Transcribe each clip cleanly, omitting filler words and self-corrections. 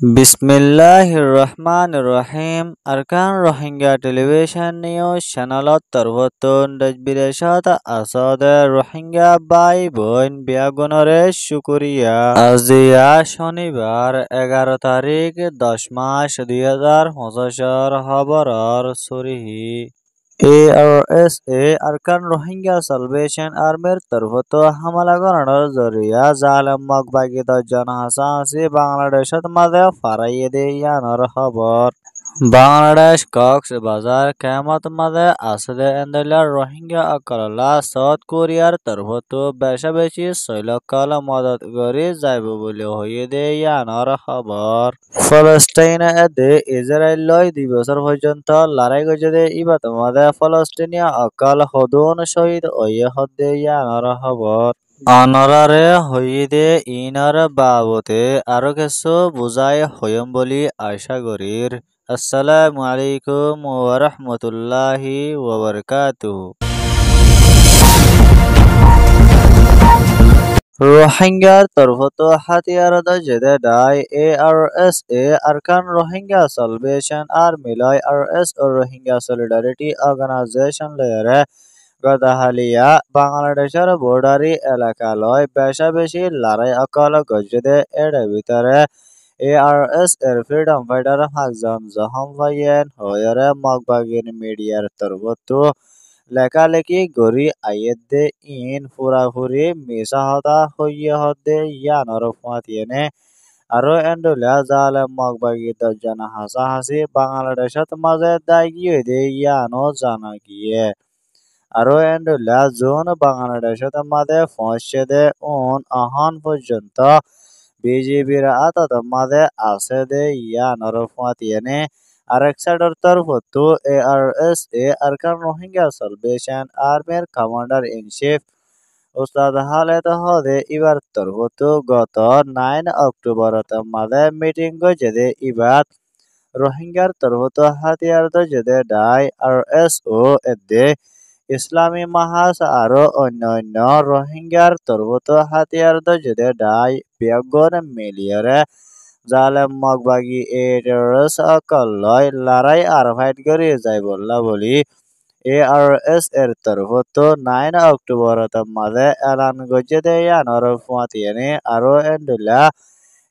Bismillahirrahmanirrahim. Arkan Rohingya Television News Channelot Tarwatun Dajbideshat Asade Rohingya Bai Boin Biagunore Shukuriya Azia শনিবার 11 তারিখ 10 মাস 2025 খবরর সরিহি ARSA Arakan Rohingya salvation আর্মির তরফত হামলা করানোর জরিয়া জালেম মগবাগি 10 জন হাসাহাসি বাংলাদেশত মাঝে ফারাইয়ে দিয়ানোর খবর বাংলাদেশ কক্সবাজার কেমত মাঝে আসলে এন্ডেলার রোহিঙ্গা অকললা সাউথ কোরিয়ার তরফত বেশা বেশি 6 লক্ষ মদত করি যাইব বলে হইয়ে দিয়ানোর খবর ফলস্টাইনে এদে ইসরায়েল 2 বছর পর্যন্ত লড়াই গজে ইবাত মাঝে ফলস্তিনিয়া অকল হদুন শহীদ ওয়ে হদে ইয়ানোর খবর অনরারে হইদে ইনার বাবতে আরো কিছু বুঝাই হইম বলি আশা করির আসসালামু আলাইকুম ওয়া রাহমাতুল্লাহি ওয়া বারাকাতুহু রোহিঙ্গার তরফত হাতিয়ারত জেদে ডাই ARSA Arakan Rohingya salvation army লয় RS ও রোহিঙ্গা সলিডারিটি অর্গানাইজেশন লয়রে গদাহালিয়া বাংলাদেশের বর্ডারি এলাকা লয় বেশা বেশি লড়াই অকল গজদে এর ভিতরে ARS এর ফ্রিডম ফাইটার হাকজন জহম ভাইয়েন হয়রে মগবাগিন মিডিয়ার তরফত লেখালেখি গড়ি আইয়েদে ইন পুরাপুরি মিশা হতা হইয়ে হদে ইয়ানোর ফাতিয়ানে আরো এন্ডুলা জালেম মগবাগি 10 জন হাসাহাসি বাংলাদেশত মাঝে দাগিয়ে দে ইয়ানো জানা গিয়ে আরো এন্ডুলা জোন বাংলাদেশত মাঝে পৌঁছে দে আহন পর্যন্ত বিজিবির আতত মাঝে আছে দে ইয়ানোর ফাতিয়ানে আরেক সাইডর তরফত ARSA আরকান রোহিঙ্গা সালভেশন আর্মির কমান্ডার ইন চিফ উস্তাদ খালেদ হদে ইবার তরফত গত 9 অক্টোবরত মাঝে মিটিং গজে ইবাত রোহিঙ্গার তরফত হাতিয়ার দজে ডাই RSO এদে ইসলামী মাহাজ আরো অন্যান্য রোহিঙ্গার তরফত হাতিয়ার দজে ডাই বেগন মিলিয়রে জালেম মগবাগি টেররিস্ট অকলয় লড়াই আর ফাইট করে যাই বললা বলি ARS এর তরফত 9 অক্টোবরত মাঝে এলান গজে দেয়ানোর ফাতিয়ানে আরো এন্ডুলা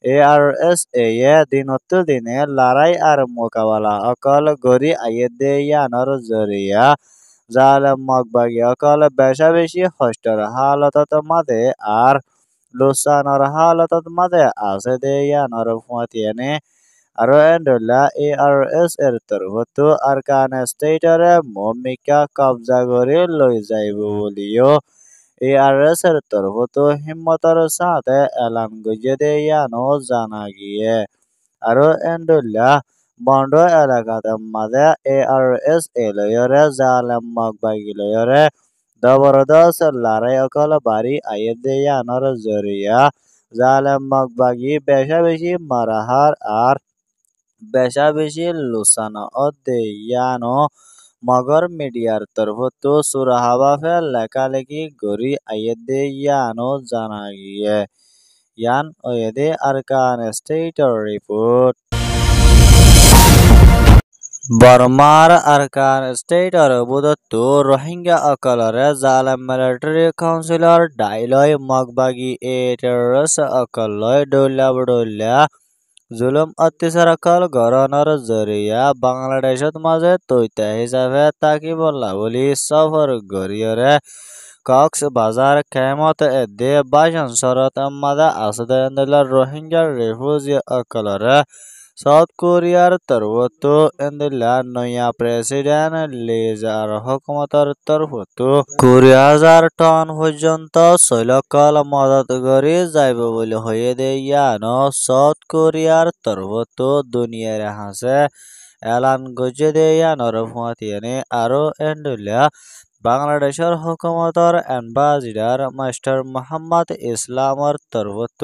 ARSA দিনত দিনে লড়াই আর মোকাবেলা অকল গরি আইয়ে দেয়ানোর জরিয়া জালেম মগবাগি অকল বেশা বেশি কষ্টর হালতত মাঝে আর লুসানোর হালতত মাঝে আছে দেয়ানোর ফাতিয়ানে আরো এন্ডুলা ARS এর তরফত আরকান স্টেটরে ভূমিকা কবজা করে লই যাইব বলিও ARS এর তরফত হিম্মতর সাথে এলান গজে দেয়ানো জানা গিয়ে আরো এন্ডুলা বন্ড এলাকাতে মাঝে ARSA লয়রে জালেম মগবাগি লয়রে জবরদস্ত লড়াই অকল বাড়ি আইয়ে দেয়ানোর জরিয়া জালেম মগবাগি বেশা বেশি মারাহার আর বেশা বেশি লুসানো ইয়ানো মগর মিডিয়ার তরফত সুরাহাবাফে লেখালেখি গড়ি আইয়েদে ইয়ানো জানা গিয়ে ইয়ান ওয়েদে আরকান স্টেটর রিপোর্ট বর্মার আরকান স্টেটর বুদত্ত রোহিঙ্গা অকলরে জালেম মিলিটারি কাউন্সিলর ডাইলয় মগবাগি টেররিস্ট অকলয় ডোল্লা জুলুম অত্যাচার অকল গড়ানোর জরিয়া বাংলাদেশত মাঝে তৈতা হিসাবে তাকি বললা বলি সফর গড়িয়রে কক্সবাজার কেমত এদে বাসন শরত মাঝে আসদে রোহিঙ্গার রিফিউজি অকলরে সাউথ কোরিয়ার তরফত এন্দিলা নয়া প্রেসিডেন্ট লিজার হুকুমতর তরফত 20,000 টন পর্যন্ত 6 লক্ষ মদত করি যাইব বলে হয়ে দেয়ানো সাউথ কোরিয়ার তরফত দুনিয়ার হাসে এলান গজে দেয়ানোর ফাতিয়ানে আরো এন্ডুলা বাংলাদেশের হুকুমতর অ্যাম্বাসিডার মাস্টার মোহাম্মদ ইসলামর তরফত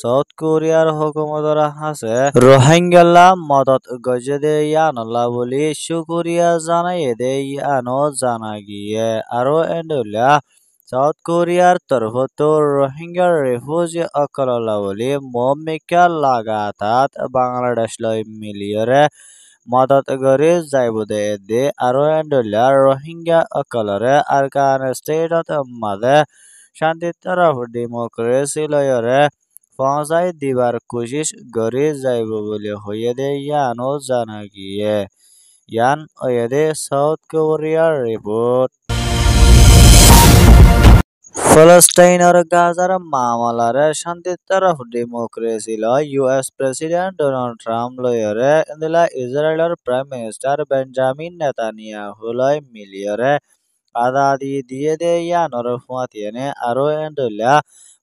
সাউথ কোরিয়ার হুকুমতর হাসে রোহিঙ্গালা মদত গজে দেয়ানলা বলি শুকুরিয়া জানাই দেয়ানো জানা গিয়ে আরো এন্ডুলা সাউথ কোরিয়ার তরফতো রোহিঙ্গা রেফিউজি অকললাবলি মমিকা লাগাতাত বাংলাদেশ লয় মিলিয়রে মদত গরি যাইবুদে এদি আরো এন্ডুলিয়া রোহিঙ্গা অকলরে আরকান স্টেটত মাদে শান্তি তরফ ডেমোক্রেসি লয়রে পৌঁছাই দিবার কোশিশ গরি যাইব বলে হয়ে দে ইয়ানো জানা গিয়ে ইয়ান ওয়েদে সাউথ কোরিয়ার রিপোর্ট ফলস্তাইন और গাজার মামলারে শান্তি তরফ ডেমোক্রেসি লয় ইউএস প্রেসিডেন্ট ডোনাল্ড ট্রাম্প লয়রে ইন্দিলা ইসরায়েলের প্রাইম মিনিস্টার বেঞ্জামিন নেতানিয়াহু লয় মিলিয়রে আদাদি দিয়ে দে ইয়ানর ফুয়াতিয়েনে আরো এন্ডুলিয়া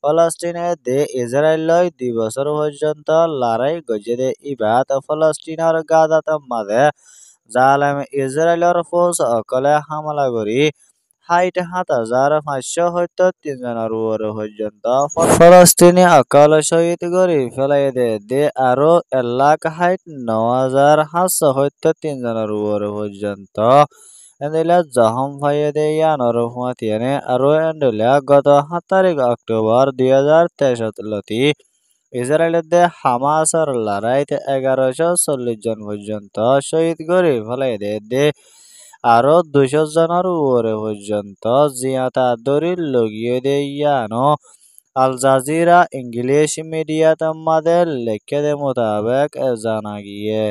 ফলস্তিনে দে ইসরায়েল লয় 2 বছর পর্যন্ত লড়াই গজে দে ইবাত ফলস্তিনের গাজাত মাঝে জালেম ইসরায়েলের ফৌজ অকলে হামলা করি ৬০,৫৭০ উপরে পর্যন্ত ফলস্তিনি অকল শহীদ করে ফেলাই দে আরো ১,৬৯,৭৭৩ উপরে পর্যন্ত এন্দিলা জখম ফাইয়ে দে ইয়ানর ফুয়াতিয়েনে আরো এন্ডুলিয়া গত ৭ তারিখ অক্টোবর ২০২৩ লতি ইসরায়েলের দে হামাসর লড়াইতে ১১৪০ জন পর্যন্ত শহীদ করে ফেলাই দে আরো ২০০ জনের উপরে পর্যন্ত জিয়াতা দরিল লগিয়ে দে ইয়ানো আল জাজিরা ইংলিশ মিডিয়াত মাদের লেখে দে মোতাবেক জানা গিয়ে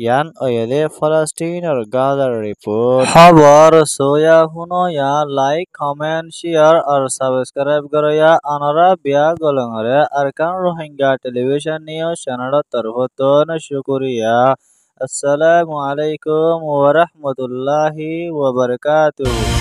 ইয়ান ওয়েদে ফলস্তিনের গাজার রিপোর্ট খবর সোয়া হুনো ইয়া লাইক কমেন্ট শেয়ার আর সাবস্ক্রাইব করো ইয়া আনারা বিয়া গলংরে Arakan Rohingya television news channel তরফতন শুকরিয়া আসসালামু আলাইকুম ওয়া রাহমাতুল্লাহি ওয়া বারাকাতুহু।